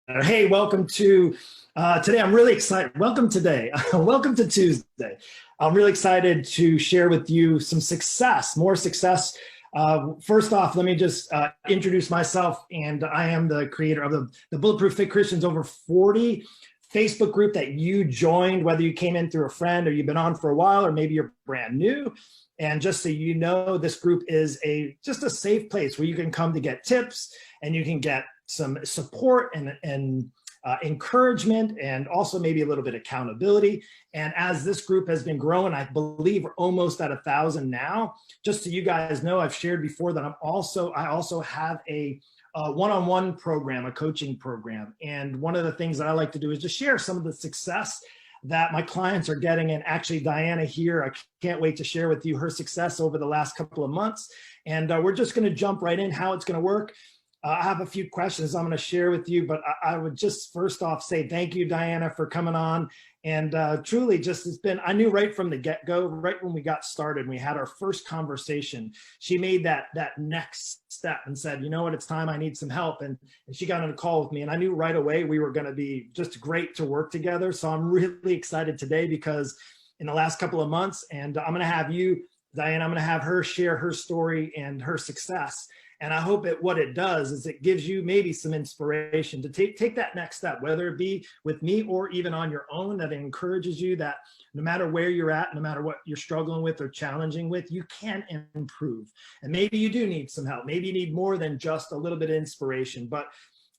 Hey, welcome to today. I'm really excited. Welcome today. Welcome to Tuesday. I'm really excited to share with you some success, more success. First off, let me just introduce myself. And I am the creator of the Bulletproof Fit Christians over 40 Facebook group that you joined, whether you came in through a friend or you've been on for a while, or maybe you're brand new. And just so you know, this group is just a safe place where you can come to get tips and you can get some support and encouragement, and also maybe a little bit of accountability. And as this group has been growing, I believe we're almost at 1,000 now. Just so you guys know, I've shared before that I also have a one-on-one program, a coaching program. And one of the things that I like to do is just share some of the success that my clients are getting. And actually, Diana here, I can't wait to share with you her success over the last couple of months. And we're just going to jump right in how it's going to work. I have a few questions I'm going to share with you, but I would just first off say thank you, Diana, for coming on. And truly, I knew right from the get-go, right when we got started, we had our first conversation, she made that next step and said, you know what, it's time, I need some help. And she got on a call with me, and I knew right away we were going to be just great to work together. So I'm really excited today because in the last couple of months, and I'm going to have you, Diana, I'm going to have her share her story and her success. And I hope what it does is it gives you maybe some inspiration to take that next step, whether it be with me or even on your own, that encourages you that no matter where you're at, no matter what you're struggling with or challenging with, you can improve. And maybe you do need some help. Maybe you need more than just a little bit of inspiration. But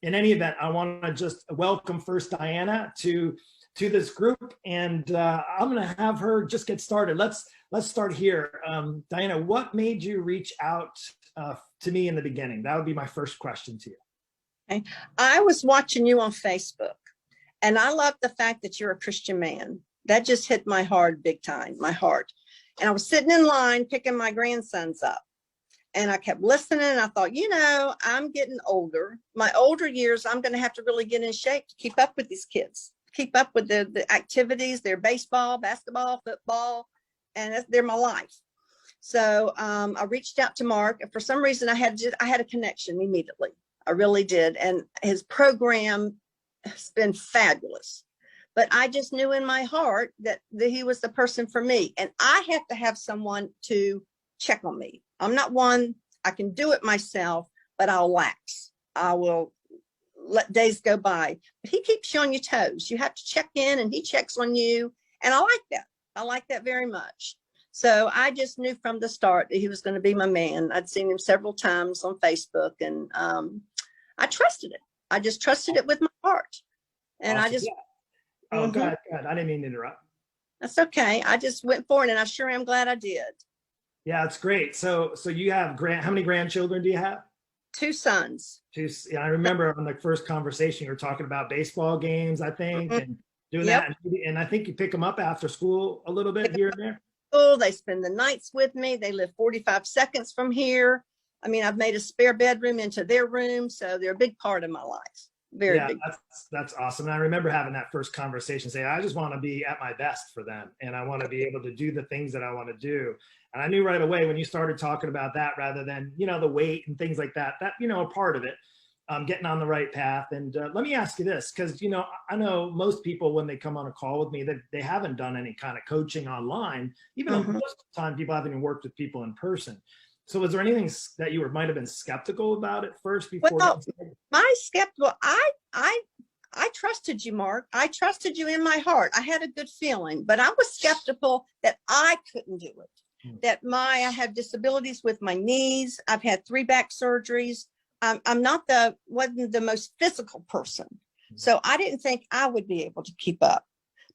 in any event, I want to just welcome first Diana to this group. And I'm going to have her just get started. Let's start here. Diana, what made you reach out to me in the beginning? That would be my first question to you. Okay. I was watching you on Facebook, and I love the fact that you're a Christian man. That just hit my heart big time, my heart. And I was sitting in line picking my grandsons up, and I kept listening. And I thought, I'm getting older. My older years, I'm going to have to really get in shape to keep up with these kids, keep up with the activities, their baseball, basketball, football, and they're my life. So I reached out to Mark. For some reason, I had a connection immediately. I really did. And his program has been fabulous. But I just knew in my heart that he was the person for me. And I have to have someone to check on me. I'm not one, I can do it myself, but I'll lax. I will let days go by. But he keeps you on your toes. You have to check in, and he checks on you. And I like that. I like that very much. So I just knew from the start that he was going to be my man. I'd seen him several times on Facebook, and I trusted it. I just trusted it with my heart. And Awesome. I just, yeah. Oh, go ahead. I didn't mean to interrupt. That's okay. I just went for it, and I sure am glad I did. Yeah, it's great. So you have how many grandchildren do you have? 2 sons. Yeah, I remember on the first conversation you were talking about baseball games, I think, and doing that. And I think you pick them up after school a little bit here and there. They spend the nights with me. They live 45 seconds from here. I mean, I've made a spare bedroom into their room, so they're a big part of my life. Very big. That's awesome. And I remember having that first conversation, saying, I just want to be at my best for them, and I want to be able to do the things that I want to do. And I knew right away when you started talking about that, rather than the weight and things like that, a part of it. Getting on the right path. And let me ask you this, because I know most people, when they come on a call with me, that they haven't done any kind of coaching online, even though most of the time people haven't even worked with people in person. So was there anything that you might have been skeptical about at first before? Well, I trusted you, Mark. I trusted you in my heart. I had a good feeling, but I was skeptical that I couldn't do it. That I have disabilities with my knees. I've had 3 back surgeries. I'm wasn't the most physical person. So I didn't think I would be able to keep up.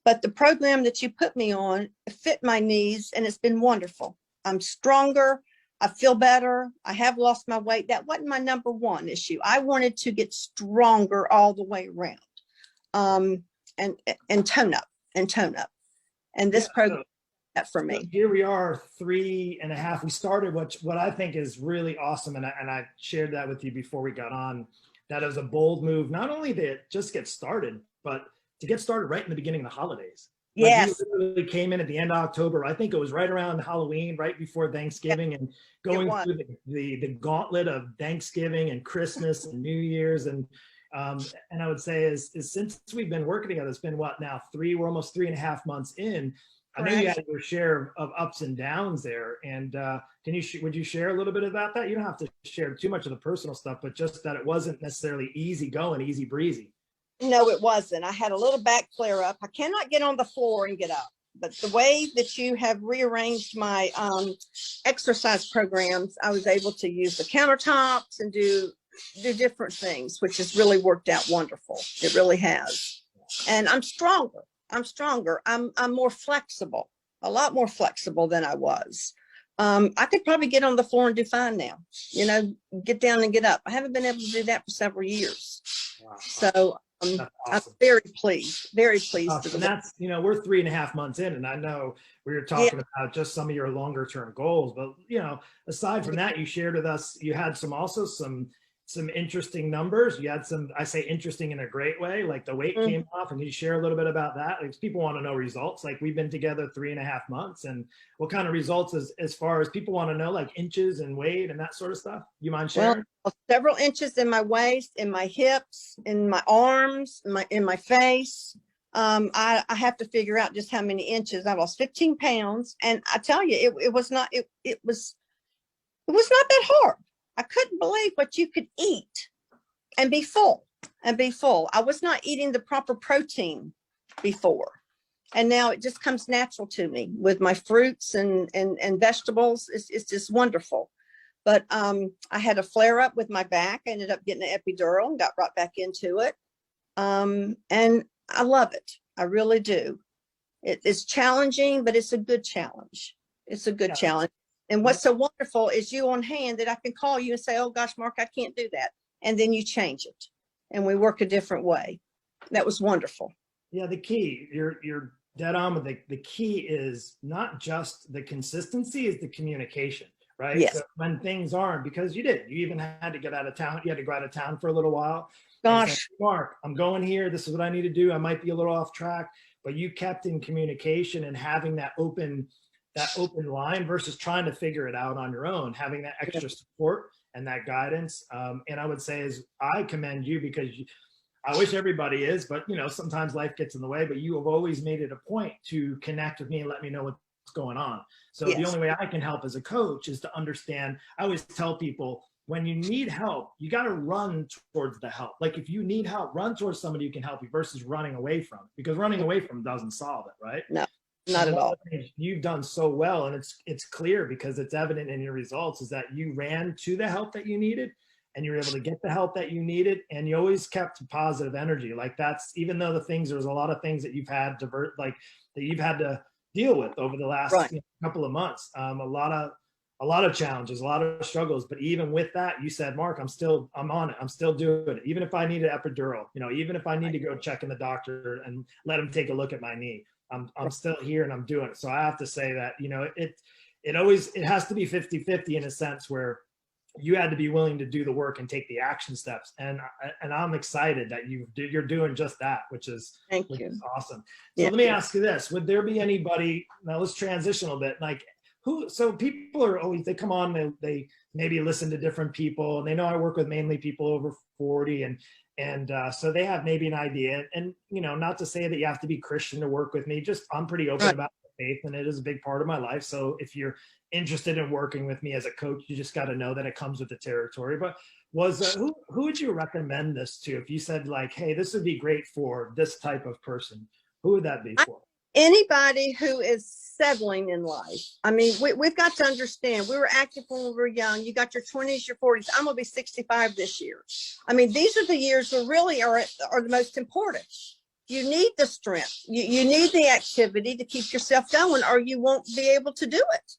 But the program that you put me on fit my needs, and it's been wonderful. I'm stronger. I feel better. I have lost my weight. That wasn't my number one issue. I wanted to get stronger all the way around, and tone up. And this program that for me. So here we are, 3.5. We started what I think is really awesome, and I shared that with you before we got on. That is a bold move, not only to just get started, but to get started right in the beginning of the holidays. Yes. You literally came in at the end of October. I think it was right around Halloween, right before Thanksgiving, and going through the gauntlet of Thanksgiving and Christmas and New Year's. And And I would say is since we've been working together, it's been what now, we're almost 3.5 months in. I know you had your share of ups and downs there. And would you share a little bit about that? You don't have to share too much of the personal stuff, but just that it wasn't necessarily easy going, easy breezy. No, it wasn't. I had a little back flare up. I cannot get on the floor and get up. But the way that you have rearranged my exercise programs, I was able to use the countertops and do different things, which has really worked out wonderful. It really has. And I'm stronger. I'm more flexible, a lot more flexible than I was. I could probably get on the floor and do fine now, get down and get up. I haven't been able to do that for several years. Wow. So Awesome. I'm very pleased. And that's, we're 3.5 months in, and I know we were talking about just some of your longer term goals, but aside from that, you shared with us, you had some interesting numbers. You had some, I say interesting in a great way, like the weight came off, and you share a little bit about that? Like, people want to know results. Like, we've been together 3.5 months, and what kind of results as far as people want to know, like inches and weight and that sort of stuff? You mind sharing? Well, several inches in my waist, in my hips, in my arms, in my face. I have to figure out just how many inches. I lost 15 pounds, and I tell you, it was not that hard. I couldn't believe what you could eat and be full. I was not eating the proper protein before. And now it just comes natural to me with my fruits and vegetables. It's just wonderful. But I had a flare up with my back. I ended up getting an epidural and got right back into it. And I love it. I really do. It's challenging, but it's a good challenge. It's a good challenge. And what's so wonderful is you on hand that I can call you and say, oh gosh, Mark, I can't do that. And then you change it and we work a different way. That was wonderful. Yeah. The key, you're dead on with the key is not just the consistency, is the communication, right? Yes. So when things aren't, because you even had to get out of town. You had to go out of town for a little while. Gosh, say, Mark, I'm going here. This is what I need to do. I might be a little off track, but you kept in communication and having that open line versus trying to figure it out on your own, having that extra support and that guidance. And I would say is I commend you, because I wish everybody is, but sometimes life gets in the way, but you have always made it a point to connect with me and let me know what's going on. So the only way I can help as a coach is to understand. I always tell people, when you need help, you got to run towards the help. Like, if you need help, run towards somebody who can help you versus running away from it, because running away from doesn't solve it, right? No. Not at all. You've done so well, and it's clear because it's evident in your results, is that you ran to the help that you needed, and you were able to get the help that you needed, and you always kept positive energy. Like, that's, even though there's a lot of things that you've had that you've had to deal with over the last couple of months, a lot of challenges, a lot of struggles. But even with that, you said, Mark, I'm on it. I'm still doing it. Even if I need an epidural, even if I need to go check in the doctor and let him take a look at my knee, I'm still here and I'm doing it. So I have to say that, it has to be 50-50 in a sense, where you had to be willing to do the work and take the action steps. And I'm excited that you're doing just that, which is awesome. So let me ask you this. Would there be anybody, now let's transition a bit, like so people are always, they come on, they maybe listen to different people, and they know I work with mainly people over 40, and so they have maybe an idea, and not to say that you have to be Christian to work with me, just I'm pretty open about faith, and it is a big part of my life. So if you're interested in working with me as a coach, you just got to know that it comes with the territory. But who would you recommend this to? If you said, like, hey, this would be great for this type of person, who would that be for? Anybody who is settling in life. I mean, we've got to understand, we were active when we were young. You got your 20s, your 40s. I'm going to be 65 this year. I mean, these are the years that really are the most important. You need the strength. You need the activity to keep yourself going, or you won't be able to do it.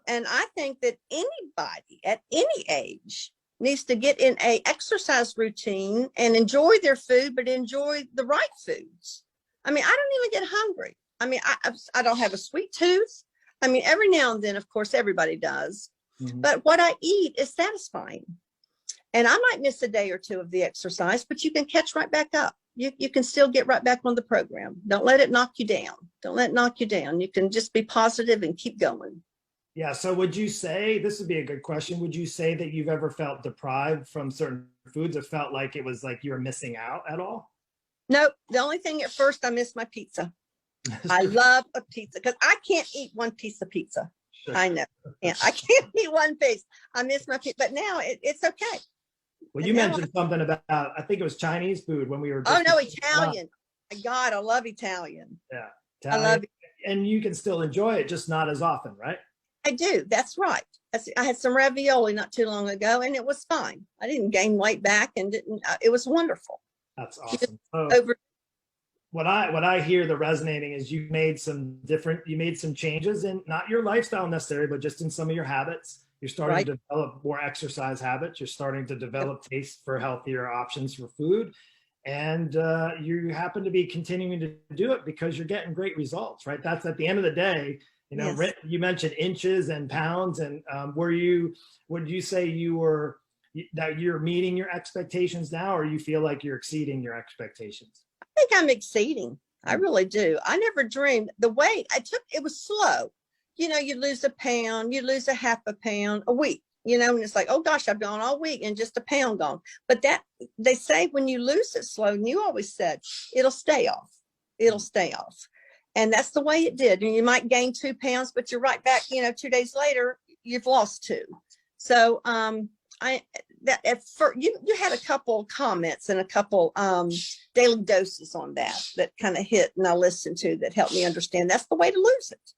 And I think that anybody at any age needs to get in a exercise routine and enjoy their food, but enjoy the right foods. I mean, I don't even get hungry. I mean, I don't have a sweet tooth. I mean, every now and then, of course, everybody does. But what I eat is satisfying. And I might miss a day or two of the exercise, but you can catch right back up. You can still get right back on the program. Don't let it knock you down. Don't let it knock you down. You can just be positive and keep going. Yeah. So would you say, this would be a good question, would you say that you've ever felt deprived from certain foods or felt like it was like you were missing out at all? Nope. The only thing at first I miss my pizza. I love a pizza because I can't eat one piece of pizza. Sure. I know. Yeah, I can't eat one piece. I miss my pizza, but now it's okay. Well, And you now mentioned something about, I think it was Chinese food when we were oh just. no, Italian. My God, I love Italian. Yeah. I Italian. love it. And you can still enjoy it, just not as often, right? I do. That's right. I had some ravioli not too long ago, and it was fine. I didn't gain weight back, and didn't. It was wonderful. That's awesome. So Over. what I hear the resonating is you made some changes in not your lifestyle necessarily, but just in some of your habits. You're starting Right. to develop more exercise habits. You're starting to Yep. develop taste for healthier options for food. And you happen to be continuing to do it because you're getting great results, right? That's at the end of the day, you know, Yes. you mentioned inches and pounds, and would you say that you're meeting your expectations now, or you feel like you're exceeding your expectations? I think I'm exceeding. I really do. I never dreamed the weight I took. It was slow. You know, you lose a pound, you lose a half a pound a week, you know, and it's like, oh gosh, I've gone all week and just a pound gone. But that they say when you lose it slow, and you always said it'll stay off. It'll stay off. And that's the way it did. And you might gain 2 pounds, but you're right back, you know, 2 days later, you've lost 2. So I that at first you had a couple comments and a couple daily doses on that kind of hit and I listened to that helped me understand that's the way to lose it.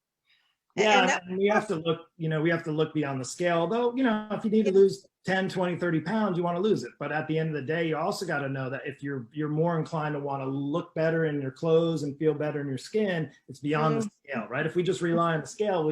Yeah, and we have to look, we have to look beyond the scale. Though, if you need to lose 10, 20, 30 pounds, you want to lose it. But at the end of the day, you also got to know that if you're more inclined to want to look better in your clothes and feel better in your skin, it's beyond the scale, right? If we just rely on the scale,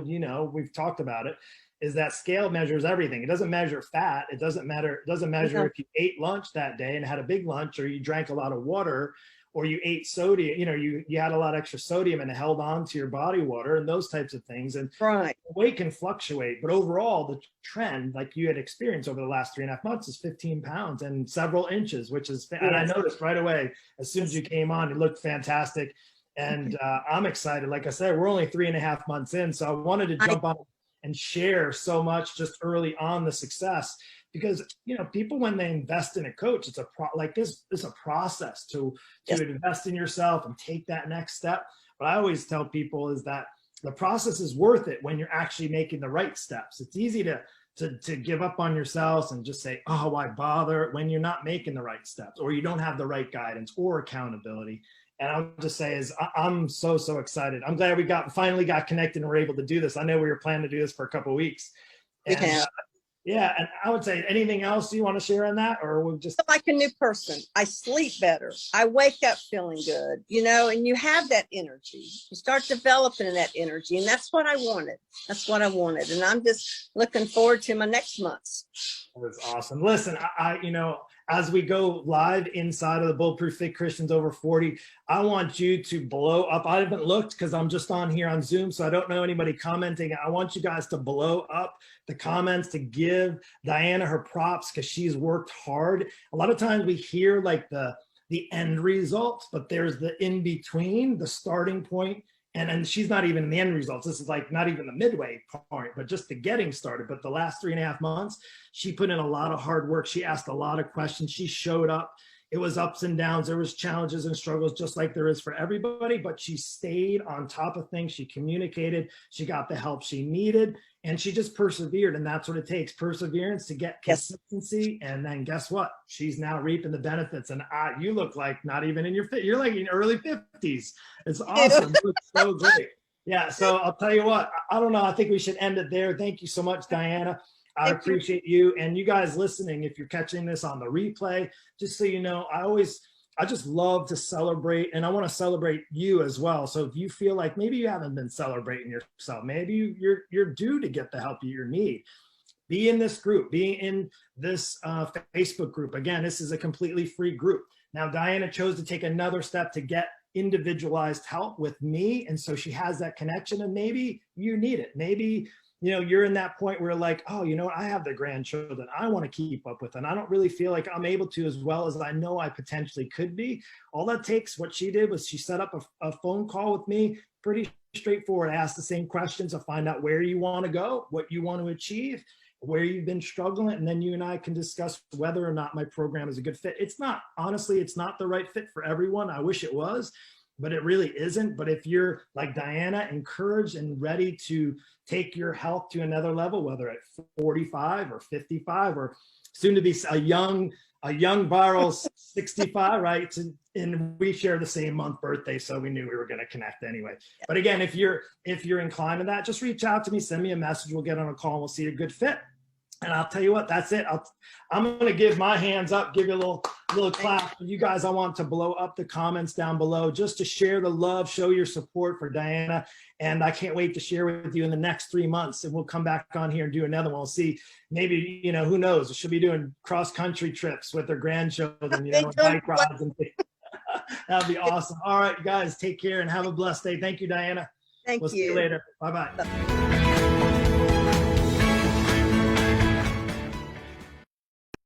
we've talked about it, is that scale measures everything. It doesn't measure fat. It doesn't measure if you ate lunch that day and had a big lunch, or you drank a lot of water, or you ate sodium, you had a lot of extra sodium and it held on to your body water and those types of things. And right. weight can fluctuate, but overall the trend, like you had experienced over the last 3.5 months, is 15 pounds and several inches, which is, and I noticed right away, as soon as you came on, you looked fantastic. And I'm excited. Like I said, we're only 3.5 months in. So I wanted to jump on and share so much just early on the success, because people, when they invest in a coach, it's a process to invest in yourself and take that next step. But I always tell people is that the process is worth it when you're actually making the right steps. It's easy to give up on yourselves and just say, oh, why bother, when you're not making the right steps, or you don't have the right guidance or accountability. And I'll just say I'm so excited. I'm glad we finally got connected and were able to do this. I know we were planning to do this for a couple of weeks. And, yeah, and I would say, anything else you want to share on that, or we'll just like a new person. I sleep better. I wake up feeling good, and you have that energy. You start developing that energy, and that's what I wanted. That's what I wanted, and I'm just looking forward to my next months. That's awesome. Listen, I as we go live inside of the Bulletproof Fit Christians Over 40, I want you to blow up. I haven't looked because I'm just on here on Zoom, so I don't know anybody commenting. I want you guys to blow up the comments, to give Diana her props, because she's worked hard. A lot of times we hear like the end result, but there's the in between, the starting point. And she's not even in the end results. This is like not even the midway point, but just the getting started. But the last 3.5 months, she put in a lot of hard work. She asked a lot of questions. She showed up. It was ups and downs. There was challenges and struggles, just like there is for everybody, but she stayed on top of things. She communicated. She got the help she needed, and she just persevered. And that's what it takes, perseverance to get consistency. And then guess what? She's now reaping the benefits. And you look like not even in your fit. You're like in your early 50s. It's awesome. You look so great. Yeah. So I'll tell you what, I don't know. I think we should end it there. Thank you so much, Diana. I appreciate you, and you guys listening. If you're catching this on the replay, just so you know, I just love to celebrate, and I want to celebrate you as well. So if you feel like maybe you haven't been celebrating yourself, maybe you're due to get the help you need, be in this group, be in this Facebook group. Again, this is a completely free group. Now, Diana chose to take another step to get individualized help with me, and so she has that connection, and maybe you need it. Maybe you're in that point where like, oh, I have the grandchildren I want to keep up with, and I don't really feel like I'm able to as well as I know I potentially could be. All that takes, what she did was she set up a phone call with me, pretty straightforward. Ask the same questions to find out where you want to go, what you want to achieve, where you've been struggling, and then you and I can discuss whether or not my program is a good fit. It's not, honestly, it's not the right fit for everyone. I wish it was, but it really isn't. But if you're like Diana, encouraged and ready to take your health to another level, whether at 45 or 55 or soon to be a young viral 65, right? And we share the same month birthday, so we knew we were going to connect anyway. But again, if you're inclined to that, just reach out to me, send me a message. We'll get on a call and we'll see a good fit. And I'll tell you what, that's it. I'm going to give my hands up, give you a little clap. You guys, I want to blow up the comments down below just to share the love, show your support for Diana. And I can't wait to share with you in the next 3 months. And we'll come back on here and do another one. We'll see, maybe, who knows? She'll be doing cross-country trips with her grandchildren, bike rides and things. That'd be awesome. All right, guys, take care and have a blessed day. Thank you, Diana. Thank you. We'll see you later. Bye-bye.